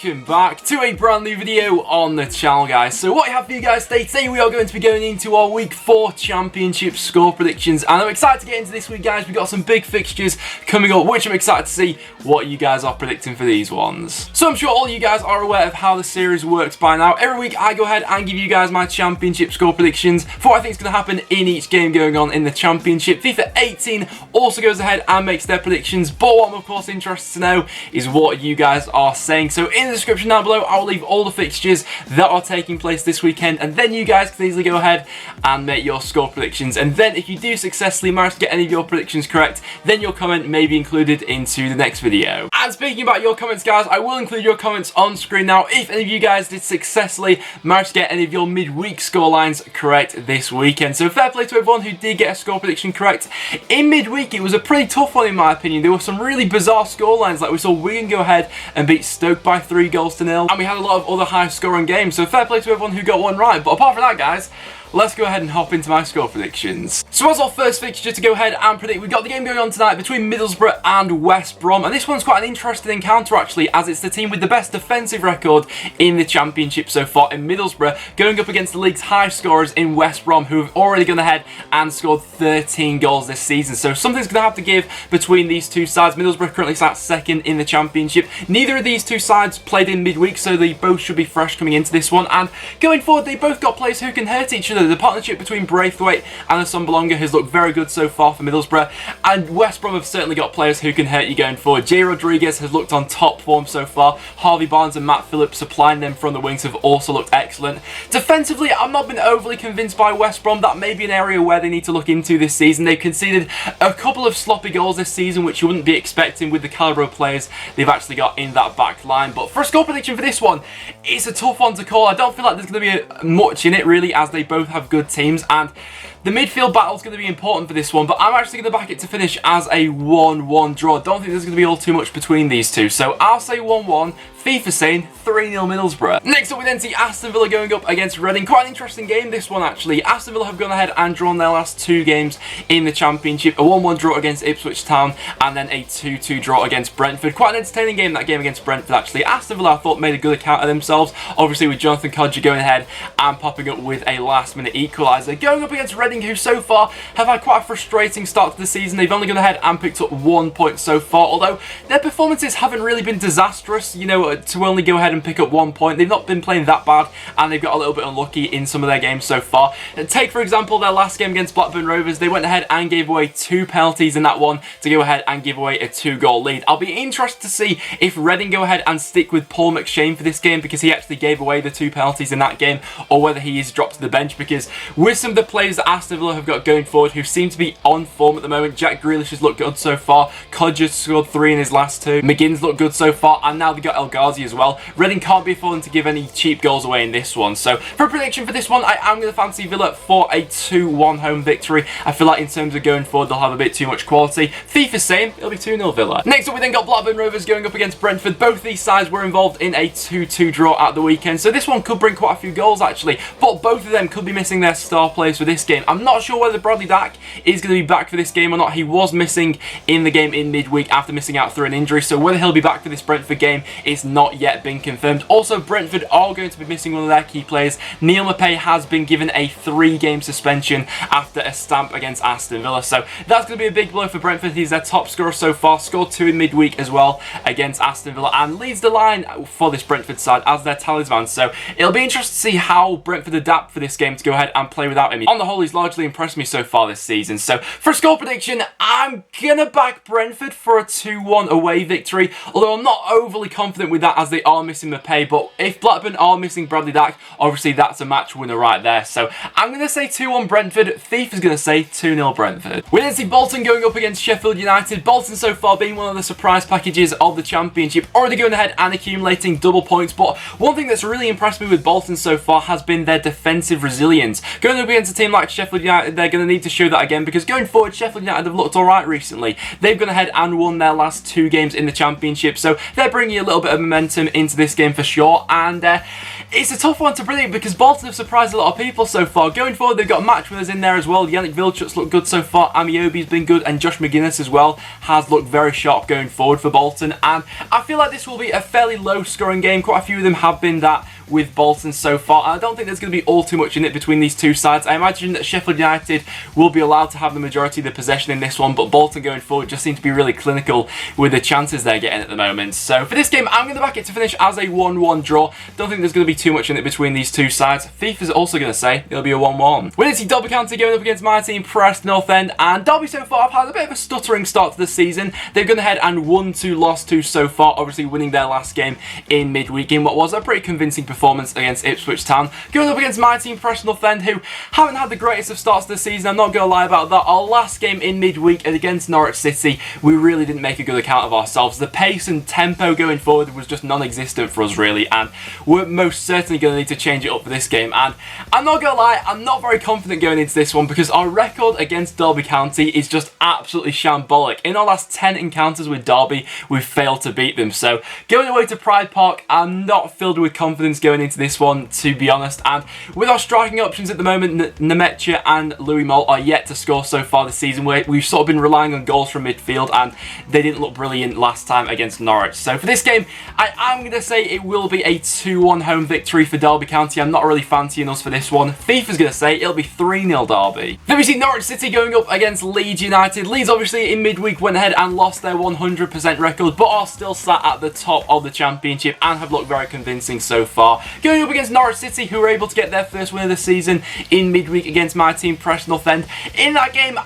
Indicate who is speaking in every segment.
Speaker 1: Welcome back to a brand new video on the channel, guys. So what I have for you guys today, we are going to be going into our week 4 championship score predictions, and I'm excited to get into this week, guys. We've got some big fixtures coming up, which I'm excited to see what you guys are predicting for these ones. So I'm sure all you guys are aware of how the series works by now. Every week I go ahead and give you guys my championship score predictions for what I think is going to happen in each game going on in the championship. FIFA 18 also goes ahead and makes their predictions, but what I'm of course interested to know is what you guys are saying. So in the description down below, I will leave all the fixtures that are taking place this weekend, and then you guys can easily go ahead and make your score predictions. And then if you do successfully manage to get any of your predictions correct, then your comment may be included into the next video. And speaking about your comments, guys, I will include your comments on screen now if any of you guys did successfully manage to get any of your midweek scorelines correct this weekend. So fair play to everyone who did get a score prediction correct. In midweek, it was a pretty tough one in my opinion. There were some really bizarre scorelines, like we saw Wigan go ahead and beat Stoke by 3-0, and we had a lot of other high scoring games, so fair play to everyone who got one right. But apart from that, guys, let's go ahead and hop into my score predictions. So as our first fixture to go ahead and predict, we've got the game going on tonight between Middlesbrough and West Brom, and this one's quite an interesting encounter actually, as it's the team with the best defensive record in the championship so far in Middlesbrough, going up against the league's high scorers in West Brom, who have already gone ahead and scored 13 goals this season. So something's going to have to give between these two sides. Middlesbrough currently sat second in the championship. Neither of these two sides played in midweek, so they both should be fresh coming into this one, and going forward they both got players who can hurt each other. The partnership between Braithwaite and Aston has looked very good so far for Middlesbrough, and West Brom have certainly got players who can hurt you going forward. Jay Rodriguez has looked on top form so far. Harvey Barnes and Matt Phillips supplying them from the wings have also looked excellent. Defensively, I've not been overly convinced by West Brom. That may be an area where they need to look into this season. They've conceded a couple of sloppy goals this season, which you wouldn't be expecting with the calibre of players they've actually got in that back line. But for a score prediction for this one, it's a tough one to call. I don't feel like there's going to be much in it really, as they both have good teams, and the midfield battle is going to be important for this one, but I'm actually going to back it to finish as a 1-1 draw. I don't think there's going to be all too much between these two, so I'll say 1-1. FIFA saying 3-0 Middlesbrough. Next up we then see Aston Villa going up against Reading. Quite an interesting game this one actually. Aston Villa have gone ahead and drawn their last 2 games in the championship. A 1-1 draw against Ipswich Town and then a 2-2 draw against Brentford. Quite an entertaining game, that game against Brentford actually. Aston Villa I thought made a good account of themselves, obviously with Jonathan Codger going ahead and popping up with a last minute equaliser. Going up against Reading, who so far have had quite a frustrating start to the season. They've only gone ahead and picked up 1 point so far, although their performances haven't really been disastrous, you know, to only go ahead and pick up 1 point. They've not been playing that bad, and they've got a little bit unlucky in some of their games so far. Take for example their last game against Blackburn Rovers. They went ahead and gave away 2 penalties in that one to go ahead and give away a 2-goal lead. I'll be interested to see if Reading go ahead and stick with Paul McShane for this game, because he actually gave away the 2 penalties in that game, or whether he is dropped to the bench, because with some of the players that Aston Villa have got going forward who seem to be on form at the moment, Jack Grealish has looked good so far, Codger's scored 3 in his last 2, McGinn's looked good so far, and now they've got El Ghazi as well. Reading can't be affording to give any cheap goals away in this one. So for a prediction for this one, I am going to fancy Villa for a 2-1 home victory. I feel like in terms of going forward, they'll have a bit too much quality. FIFA same, it'll be 2-0 Villa. Next up we then got Blackburn Rovers going up against Brentford. Both these sides were involved in a 2-2 draw at the weekend, so this one could bring quite a few goals actually, but both of them could be missing their star players for this game. I'm not sure whether Bradley Dack is going to be back for this game or not. He was missing in the game in midweek after missing out through an injury, so whether he'll be back for this Brentford game, it's not yet been confirmed. Also, Brentford are going to be missing one of their key players. Neil Maupay has been given a 3-game suspension after a stamp against Aston Villa, so that's going to be a big blow for Brentford. He's their top scorer so far, scored 2 in midweek as well against Aston Villa, and leads the line for this Brentford side as their talisman, so it'll be interesting to see how Brentford adapt for this game to go ahead and play without him. On the whole, he's largely impressed me so far this season. So for a score prediction, I'm going to back Brentford for a 2-1 away victory, although I'm not overly confident with that as they are missing Maupay, but if Blackburn are missing Bradley Dack, obviously that's a match winner right there. So I'm going to say 2-1 Brentford. Thief is going to say 2-0 Brentford. We then see Bolton going up against Sheffield United. Bolton so far being one of the surprise packages of the championship, already going ahead and accumulating double points, but one thing that's really impressed me with Bolton so far has been their defensive resilience. Going up against a team like Sheff Sheffield United, they're going to need to show that again, because going forward, Sheffield United have looked alright recently. They've gone ahead and won their last 2 games in the Championship, so they're bringing a little bit of momentum into this game for sure, and it's a tough one to predict because Bolton have surprised a lot of people so far. Going forward, they've got match winners in there as well. Yannick Vilchut's looked good so far, Amiobi's been good, and Josh McGuinness as well has looked very sharp going forward for Bolton, and I feel like this will be a fairly low scoring game. Quite a few of them have been that with Bolton so far. I don't think there's going to be all too much in it between these two sides. I imagine that Sheffield United will be allowed to have the majority of the possession in this one, but Bolton going forward just seem to be really clinical with the chances they're getting at the moment. So for this game, I'm going to back it to finish as a 1-1 draw. Don't think there's going to be too much in it between these two sides. FIFA's also going to say it'll be a 1-1. We're going to see Derby County going up against my team, Preston North End, and Derby so far have had a bit of a stuttering start to the season. They've gone ahead and won 2, lost 2 so far, obviously winning their last game in midweek in what was a pretty convincing performance against Ipswich Town. Going up against my team, Preston North End, who haven't had the greatest of starts to the season. I'm not going to lie about that. Our last game in midweek against Norwich City, we really didn't make a good account of ourselves. The pace and tempo going forward was just non-existent for us really, and we're most certainly going to need to change it up for this game. And I'm not going to lie, I'm not very confident going into this one because our record against Derby County is just absolutely shambolic. In our last 10 encounters with Derby, we've failed to beat them. So going away to Pride Park, I'm not filled with confidence going into this one, to be honest. And with our striking options at the moment, Nemetcha and Louis Moll are yet to score so far this season. We've sort of been relying on goals from midfield, and they didn't look brilliant last time against Norwich. So for this game, I am going to say it will be a 2-1 home victory for Derby County. I'm not really fancying us for this one. FIFA's going to say it'll be 3-0 Derby. Then we see Norwich City going up against Leeds United. Leeds obviously in midweek went ahead and lost their 100% record, but are still sat at the top of the Championship and have looked very convincing so far. Going up against Norwich City, who were able to get their first win of the season in midweek against my team, Preston North End. In that game,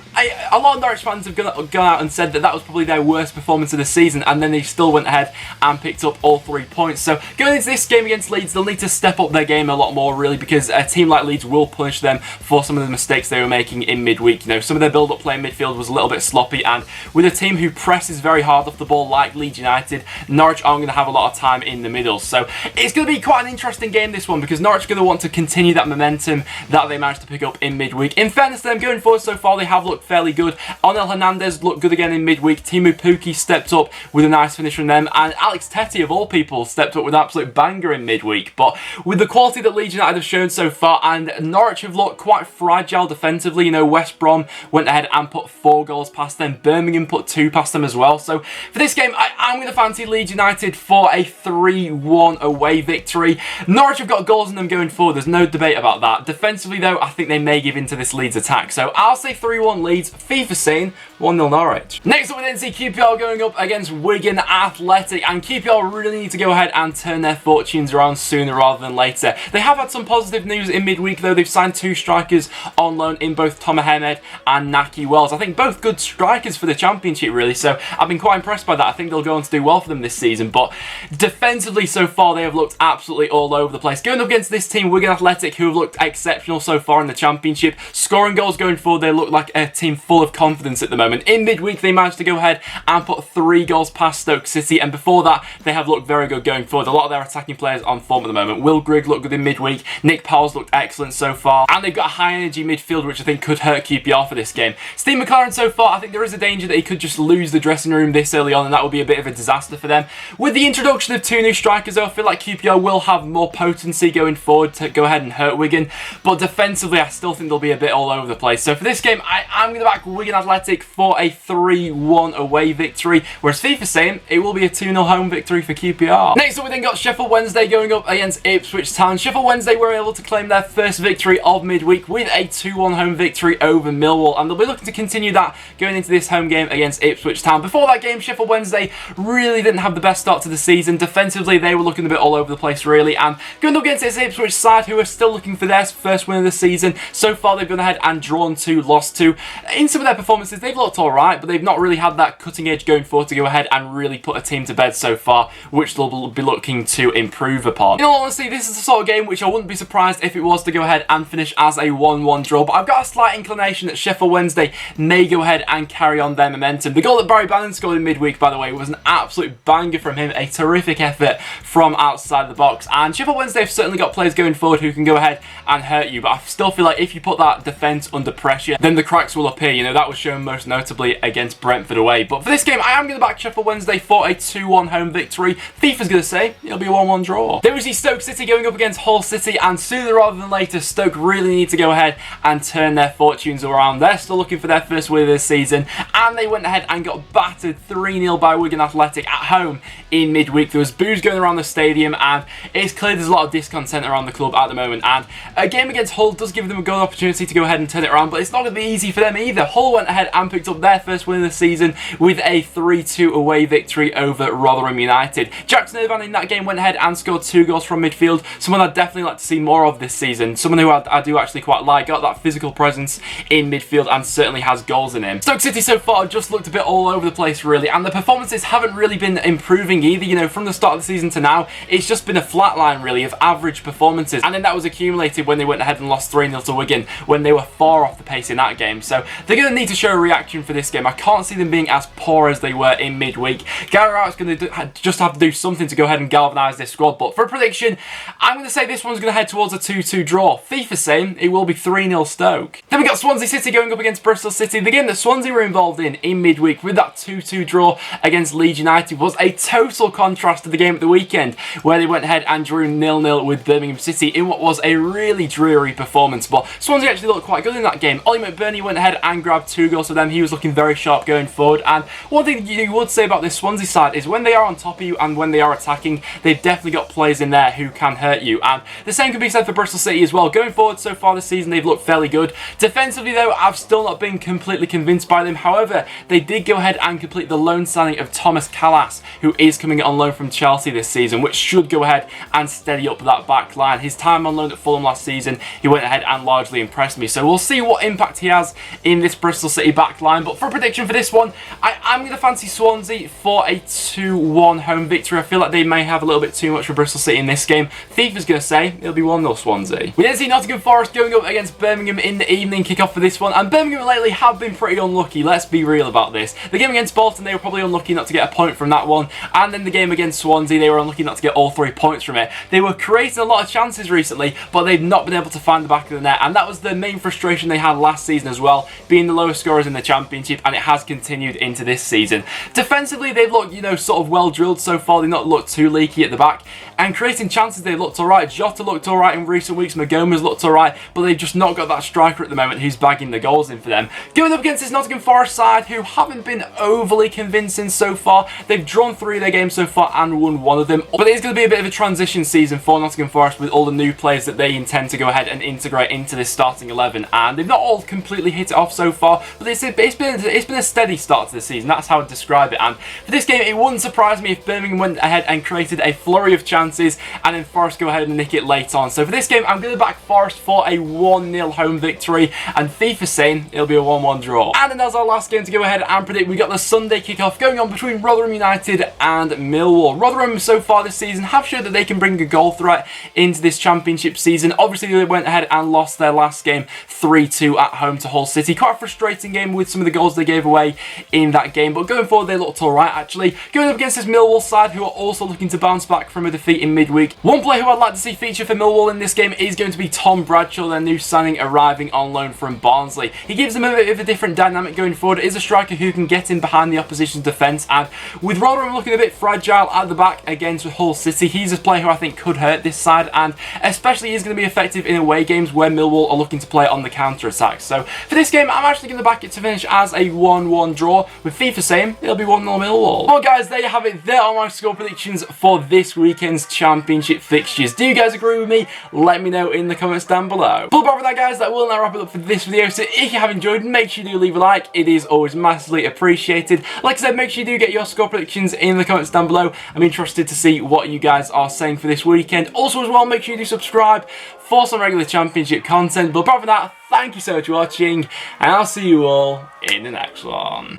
Speaker 1: a lot of Norwich fans have gone out and said that that was probably their worst performance of the season, and then they still went ahead and picked up all 3 points. So going into this game against Leeds, they'll need to step up their game a lot more really, because a team like Leeds will punish them for some of the mistakes they were making in midweek. You know, some of their build-up play in midfield was a little bit sloppy, and with a team who presses very hard off the ball like Leeds United, Norwich aren't going to have a lot of time in the middle. So it's going to be quite an interesting game, this one, because Norwich are going to want to continue that momentum that they managed to pick up in midweek. In fairness to them, going forward so far, they have looked fairly good. Onel Hernandez looked good again in midweek. Timu Pukki stepped up with a nice finish from them, and Alex Tettey, of all people, stepped up with an absolute banger in midweek. But with the quality that Leeds United have shown so far, and Norwich have looked quite fragile defensively, you know, West Brom went ahead and put 4 goals past them. Birmingham put 2 past them as well. So for this game, I'm going to fancy Leeds United for a 3-1 away victory. Norwich have got goals in them going forward. There's no debate about that. Defensively, though, I think they may give in to this Leeds attack. So I'll say 3-1 Leeds. FIFA saying 1-0 Norwich. Next up, we then see QPR going up against Wigan Athletic, and QPR really need to go ahead and turn their fortunes around sooner rather than later. They have had some positive news in midweek, though. They've signed 2 strikers on loan in both Tom Ahmed and Naki Wells. I think both good strikers for the Championship, really, so I've been quite impressed by that. I think they'll go on to do well for them this season, but defensively so far, they have looked absolutely all over the place. Going up against this team, Wigan Athletic, who have looked exceptional so far in the Championship. Scoring goals going forward, they look like a team full of confidence at the moment. In midweek, they managed to go ahead and put 3 goals past Stoke City, and before that, they have looked very good going forward. A lot of their attacking players on form at the moment. Will Grigg looked good in midweek. Nick Powell's looked excellent so far, and they've got a high-energy midfield, which I think could hurt QPR for this game. Steve McLaren so far, I think there is a danger that he could just lose the dressing room this early on, and that would be a bit of a disaster for them. With the introduction of 2 new strikers, though, I feel like QPR will have more potency going forward to go ahead and hurt Wigan, but defensively, I still think they'll be a bit all over the place. So for this game, I'm going to back Wigan Athletic for a 3-1 away victory, whereas FIFA's saying it will be a 2-0 home victory for QPR. Next up, we then got Sheffield Wednesday going up against Ipswich Town. Sheffield Wednesday were able to claim their first victory of midweek with a 2-1 home victory over Millwall, and they'll be looking to continue that going into this home game against Ipswich Town. Before that game, Sheffield Wednesday really didn't have the best start to the season. Defensively, they were looking a bit all over the place, really, and going up against this Ipswich side, who are still looking for their first win of the season. So far, they've gone ahead and drawn 2, lost 2. In some of their performances, they've looked alright, but they've not really had that cutting edge going forward to go ahead and really put a team to bed so far, which they'll be looking to improve upon. In all honesty, this is the sort of game which I wouldn't be surprised if it was to go ahead and finish as a 1-1 draw, but I've got a slight inclination that Sheffield Wednesday may go ahead and carry on their momentum. The goal that Barry Bannon scored in midweek, by the way, was an absolute banger from him, a terrific effort from outside the box, and And Sheffield Wednesday have certainly got players going forward who can go ahead and hurt you, but I still feel like if you put that defence under pressure, then the cracks will appear. You know, that was shown most notably against Brentford away. But for this game, I am going to back Sheffield Wednesday for a 2-1 home victory. FIFA's going to say it'll be a 1-1 draw. Then we see Stoke City going up against Hull City, and sooner rather than later, Stoke really need to go ahead and turn their fortunes around. They're still looking for their first win of this season, and they went ahead and got battered 3-0 by Wigan Athletic at home in midweek. There was boos going around the stadium, and it's clear there's a lot of discontent around the club at the moment, and a game against Hull does give them a good opportunity to go ahead and turn it around, but it's not going to be easy for them either. Hull went ahead and picked up their first win of the season with a 3-2 away victory over Rotherham United. Jackson Irvine in that game went ahead and scored 2 goals from midfield, someone I'd definitely like to see more of this season, someone who I do actually quite like, got that physical presence in midfield and certainly has goals in him. Stoke City so far have just looked a bit all over the place really, and the performances haven't really been improving either. You know, from the start of the season to now, it's just been a flat line really of average performances, and then that was accumulated when they went ahead and lost 3-0 to Wigan when they were far off the pace in that game. So they're going to need to show a reaction for this game. I can't see them being as poor as they were in midweek. Gary Rowett's going to just have to do something to go ahead and galvanise this squad, but for a prediction, I'm going to say this one's going to head towards a 2-2 draw. FIFA saying it will be 3-0 Stoke. Then we got Swansea City going up against Bristol City. The game that Swansea were involved in midweek with that 2-2 draw against Leeds United was a total contrast to the game at the weekend where they went ahead and drew 0-0 with Birmingham City in what was a really dreary performance. But Swansea actually looked quite good in that game. Ollie McBurney went ahead and grabbed 2 goals for them. He was looking very sharp going forward, and one thing you would say about this Swansea side is when they are on top of you and when they are attacking, they've definitely got players in there who can hurt you, and the same can be said for Bristol City as well. Going forward so far this season, they've looked fairly good. Defensively though, I've still not been completely convinced by them. However, they did go ahead and complete the loan signing of Thomas Callas, who is coming on loan from Chelsea this season, which should go ahead and steady up that back line. His time on loan at Fulham last season, he went ahead and largely impressed me, so we'll see what impact he has in this Bristol City back line. But for a prediction for this one, I'm going to fancy Swansea for a 2-1 home victory. I feel like they may have a little bit too much for Bristol City in this game. FIFA's going to say it'll be 1-0 Swansea. We then see Nottingham Forest going up against Birmingham in the evening kick-off for this one, and Birmingham lately have been pretty unlucky, let's be real about this. The game against Bolton, they were probably unlucky not to get a point from that one, and then the game against Swansea, they were unlucky not to get all 3 points from it. They were creating a lot of chances recently, but they've not been able to find the back of the net, and that was the main frustration they had last season as well, being the lowest scorers in the Championship, and it has continued into this season. Defensively, they've looked, you know, sort of well drilled so far. They've not looked too leaky at the back, and creating chances, they looked alright. Jota looked alright in recent weeks, Magoma's looked alright, but they've just not got that striker at the moment who's bagging the goals in for them. Going up against this Nottingham Forest side, who haven't been overly convincing so far. They've drawn 3 of their games so far and won 1 of them, but it's going to be a bit of a transition season for Nottingham Forest with all the new players that they intend to go ahead and integrate into this starting 11, and they've not all completely hit it off so far, but it's been a steady start to the season. That's how I'd describe it. And for this game, it wouldn't surprise me if Birmingham went ahead and created a flurry of chances and then Forest go ahead and nick it late on. So for this game, I'm going to back Forest for a 1-0 home victory, and FIFA saying it'll be a 1-1 draw. And then as our last game to go ahead and predict, we got the Sunday kickoff going on between Rotherham United and Millwall. Rotherham so far this season have showed that they can bring a goal threat into this Championship season. Obviously, they went ahead and lost their last game 3-2 at home to Hull City. Quite a frustrating game with some of the goals they gave away in that game, but going forward, they looked alright actually. Going up against this Millwall side, who are also looking to bounce back from a defeat in midweek. One player who I'd like to see feature for Millwall in this game is going to be Tom Bradshaw, their new signing arriving on loan from Barnsley. He gives them a bit of a different dynamic going forward. It is a striker who can get in behind the opposition's defence, and with Rotherham looking a bit fragile at the back against Hull City, he's a player who I think could hurt this side, and especially is going to be effective in away games where Millwall are looking to play on the counter-attack. So for this game, I'm actually going to back it to finish as a 1-1 draw, with FIFA saying it'll be 1-0 Millwall. Well guys, there you have it. There are my score predictions for this weekend's Championship fixtures. Do you guys agree with me? Let me know in the comments down below. But apart from that guys, that will now wrap it up for this video. So if you have enjoyed, make sure you do leave a like. It is always massively appreciated. Like I said, make sure you do get your score predictions in the comments down below. I'm interested to see what you guys are saying for this weekend. Also as well, make sure you do subscribe for some regular Championship content. But apart from that, thank you so much for watching, and I'll see you all in the next one.